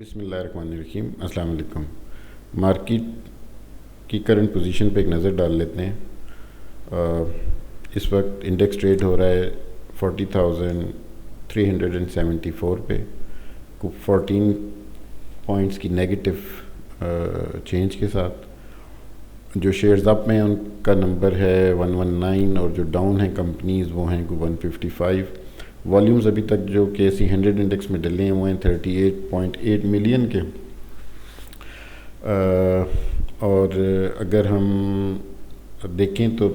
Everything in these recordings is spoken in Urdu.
بسم اللہ الرحمن الرحیم. السلام علیکم. مارکیٹ کی کرنٹ پوزیشن پہ ایک نظر ڈال لیتے ہیں. اس وقت انڈیکس ٹریڈ ہو رہا ہے 40,374 پہ. 14 پوائنٹس کی نیگیٹو چینج کے ساتھ. جو شیئرز اپ میں ان کا نمبر ہے 119 اور جو ڈاؤن ہیں کمپنیز وہ ہیں 155. والیومز ابھی تک جو KSE 100 انڈیکس میں ڈلے ہیں وہ ہیں 38.8 ملین کے. اور اگر ہم دیکھیں تو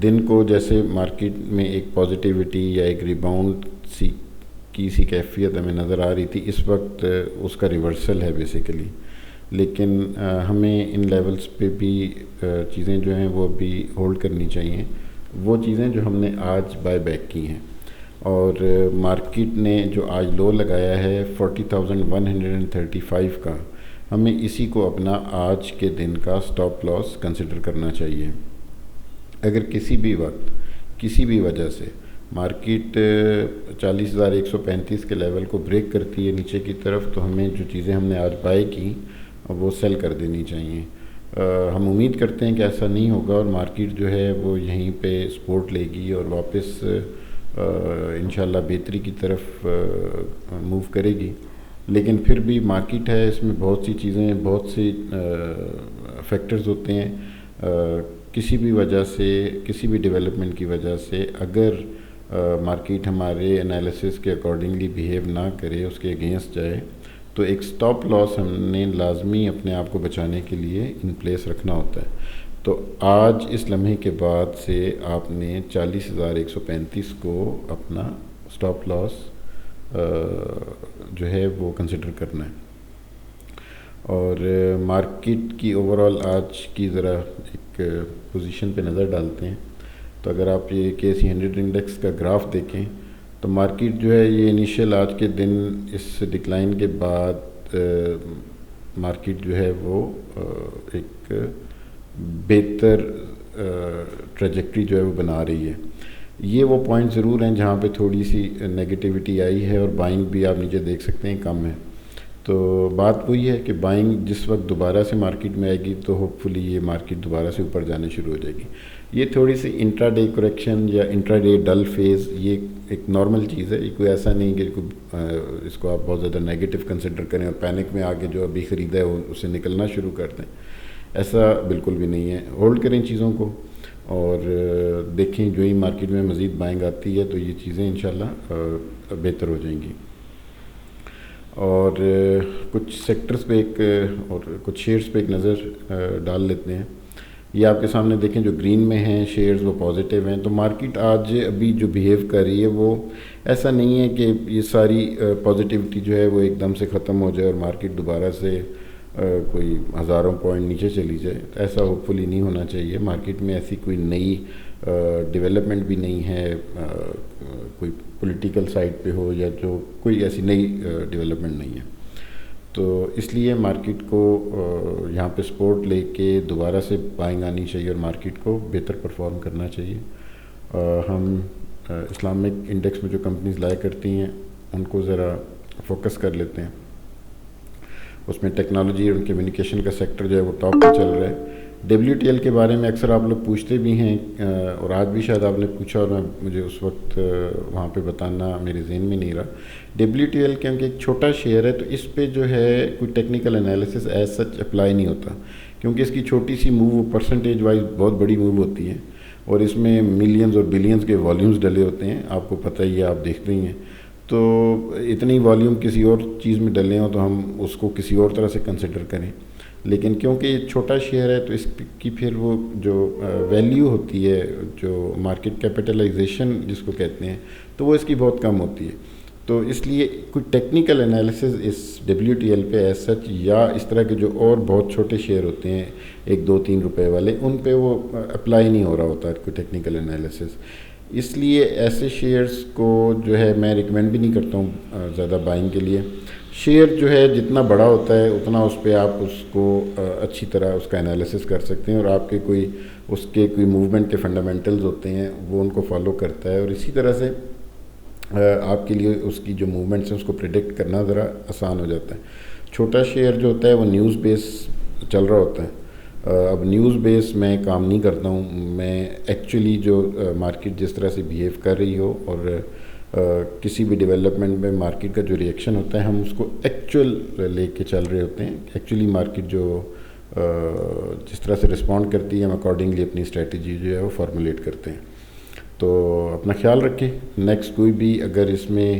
دن کو جیسے مارکیٹ میں ایک پازیٹیوٹی یا ایک ریباؤنڈ سی کیفیت ہمیں نظر آ رہی تھی, اس وقت اس کا ریورسل ہے بیسیکلی. لیکن ہمیں ان لیولز پہ بھی چیزیں جو ہیں وہ بھی ہولڈ کرنی چاہیے, وہ چیزیں جو ہم نے آج بائی بیک کی ہیں. اور مارکیٹ نے جو آج لو لگایا ہے 40,135 کا, ہمیں اسی کو اپنا آج کے دن کا سٹاپ لاس کنسیڈر کرنا چاہیے. اگر کسی بھی وقت کسی بھی وجہ سے مارکیٹ 40,135 کے لیول کو بریک کرتی ہے نیچے کی طرف, تو ہمیں جو چیزیں ہم نے آج بائی کی وہ سیل کر دینی چاہیے. ہم امید کرتے ہیں کہ ایسا نہیں ہوگا اور مارکیٹ جو ہے وہ یہیں پہ سپورٹ لے گی اور واپس انشاءاللہ بہتری کی طرف موو کرے گی. لیکن پھر بھی مارکیٹ ہے, اس میں بہت سی چیزیں, بہت سی فیکٹرز ہوتے ہیں. کسی بھی وجہ سے, کسی بھی ڈیولپمنٹ کی وجہ سے اگر مارکیٹ ہمارے انالیسس کے اکارڈنگلی بیہیو نہ کرے, اس کے اگینسٹ جائے, تو ایک سٹاپ لاس ہم نے لازمی اپنے آپ کو بچانے کے لیے ان پلیس رکھنا ہوتا ہے. تو آج اس لمحے کے بعد سے آپ نے 40,135 کو اپنا سٹاپ لاس جو ہے وہ کنسیڈر کرنا ہے. اور مارکیٹ کی اوورال آج کی ذرا ایک پوزیشن پہ نظر ڈالتے ہیں. تو اگر آپ یہ KSE 100 انڈیکس کا گراف دیکھیں تو مارکیٹ جو ہے یہ انیشیل آج کے دن اس ڈکلائن کے بعد مارکیٹ جو ہے وہ ایک بہتر ٹریجیکٹری جو ہے وہ بنا رہی ہے. یہ وہ پوائنٹ ضرور ہیں جہاں پہ تھوڑی سی نیگیٹیوٹی آئی ہے اور بائنگ بھی آپ نیچے دیکھ سکتے ہیں کم ہے. تو بات وہی ہے کہ بائنگ جس وقت دوبارہ سے مارکیٹ میں آئے گی تو ہوپ فلی یہ مارکیٹ دوبارہ سے اوپر جانے شروع ہو جائے گی. یہ تھوڑی سی انٹرا ڈے کریکشن یا انٹرا ڈے ڈل فیز یہ ایک نارمل چیز ہے. یہ کوئی ایسا نہیں کہ اس کو آپ بہت زیادہ نیگیٹو کنسیڈر کریں اور پینک میں آ کے جو ابھی خریدا ہے اسے نکلنا شروع کر دیں. ایسا بالکل بھی نہیں ہے. ہولڈ کریں چیزوں کو اور دیکھیں جو ہی مارکیٹ میں مزید بائنگ آتی ہے تو یہ چیزیں انشاءاللہ بہتر ہو جائیں گی. اور کچھ سیکٹرز پہ ایک اور کچھ شیئرز پہ ایک نظر ڈال لیتے ہیں. یہ آپ کے سامنے دیکھیں جو گرین میں ہیں شیئرز وہ پازیٹیو ہیں. تو مارکیٹ آج ابھی جو بیہیو کر رہی ہے وہ ایسا نہیں ہے کہ یہ ساری پازیٹیوٹی جو ہے وہ ایک دم سے ختم ہو جائے اور مارکیٹ دوبارہ سے کوئی ہزاروں پوائنٹ نیچے چلی جائے. ایسا ہوپ فلی نہیں ہونا چاہیے. مارکیٹ میں ایسی کوئی نئی ڈیولپمنٹ بھی نہیں ہے, کوئی پولیٹیکل سائڈ پہ ہو یا جو کوئی ایسی نئی ڈیولپمنٹ نہیں ہے. تو اس لیے مارکیٹ کو یہاں پہ سپورٹ لے کے دوبارہ سے بائنگ آنی چاہیے اور مارکیٹ کو بہتر پرفارم کرنا چاہیے. ہم اسلامک انڈیکس میں جو کمپنیز لایا کرتی ہیں ان کو ذرا فوکس کر لیتے ہیں. اس میں ٹیکنالوجی اور کمیونیکیشن کا سیکٹر جو ہے وہ ٹاپ پہ چل رہا ہے. WTL کے بارے میں اکثر آپ لوگ پوچھتے بھی ہیں اور آج بھی شاید آپ نے پوچھا اور مجھے اس وقت وہاں پہ بتانا میرے ذہن میں نہیں رہا. WTL کیونکہ ایک چھوٹا شیئر ہے تو اس پہ جو ہے کوئی technical analysis as such apply نہیں ہوتا, کیونکہ اس کی چھوٹی سی موو پرسنٹیج وائز بہت بڑی موو ہوتی ہے اور اس میں ملینز اور بلینز کے والیومز ڈلے ہوتے ہیں. آپ کو پتہ ہی ہے, آپ دیکھتے ہی ہیں. تو اتنی والیوم کسی اور چیز میں ڈلے ہوں تو ہم اس کو کسی اور طرح سے کنسیڈر کریں. لیکن کیونکہ یہ چھوٹا شیئر ہے تو اس کی پھر وہ جو ویلیو ہوتی ہے, جو مارکیٹ کیپٹلائزیشن جس کو کہتے ہیں, تو وہ اس کی بہت کم ہوتی ہے. تو اس لیے کوئی ٹیکنیکل انالیسز اس WTL پہ ایز سچ یا اس طرح کے جو اور بہت چھوٹے شیئر ہوتے ہیں 1-2-3 روپے والے, ان پہ وہ اپلائی نہیں ہو رہا ہوتا کوئی ٹیکنیکل انالیسز. اس لیے ایسے شیئرز کو جو ہے میں ریکمینڈ بھی نہیں کرتا ہوں زیادہ بائنگ کے لیے. شیئر جو ہے جتنا بڑا ہوتا ہے اتنا اس پہ آپ اس کو اچھی طرح اس کا انالیسس کر سکتے ہیں اور آپ کے کوئی اس کے کوئی موومنٹ کے فنڈامنٹلز ہوتے ہیں وہ ان کو فالو کرتا ہے اور اسی طرح سے آپ کے لیے اس کی جو موومنٹس ہیں اس کو پریڈکٹ کرنا ذرا آسان ہو جاتا ہے. چھوٹا شیئر جو ہوتا ہے وہ نیوز بیس چل رہا ہوتا ہے. اب نیوز بیس میں کام نہیں کرتا ہوں میں. ایکچولی جو مارکیٹ جس طرح سے بیہیو کر رہی ہو اور کسی بھی ڈیولپمنٹ میں مارکیٹ کا جو ریئیکشن ہوتا ہے ہم اس کو ایکچوئل لے کے چل رہے ہوتے ہیں. ایکچولی مارکیٹ جو جس طرح سے رسپونڈ کرتی ہے ہم اکارڈنگلی اپنی اسٹریٹجی جو ہے وہ فارمولیٹ کرتے ہیں. تو اپنا خیال رکھیں. نیکسٹ کوئی بھی اگر اس میں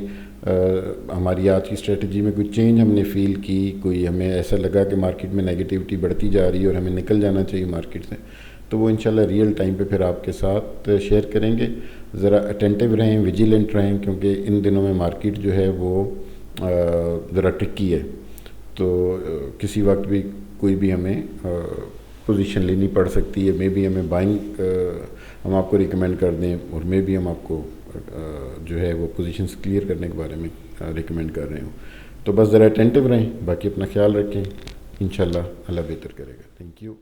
ہماری آج کی اسٹریٹجی میں کوئی چینج ہم نے فیل کی, کوئی ہمیں ایسا لگا کہ مارکیٹ میں نیگیٹیوٹی بڑھتی جا رہی ہے اور ہمیں نکل جانا چاہیے مارکیٹ سے, تو وہ انشاءاللہ ریئل ٹائم پہ پھر آپ کے ساتھ شیئر کریں گے. ذرا اٹینٹیو رہیں, ویجیلنٹ رہیں, کیونکہ ان دنوں میں مارکیٹ جو ہے وہ ذرا ٹرکی ہے. تو کسی وقت بھی کوئی بھی ہمیں پوزیشن لینی پڑ سکتی ہے. مے بی ہمیں بائنگ ہم آپ کو ریکمینڈ کر دیں اور مے بی ہم آپ کو جو ہے وہ پوزیشنز کلیئر کرنے کے بارے میں ریکمینڈ کر رہے ہوں. تو بس ذرا اٹینٹیو رہیں, باقی اپنا خیال رکھیں. انشاءاللہ اللہ بہتر کرے گا. Thank you.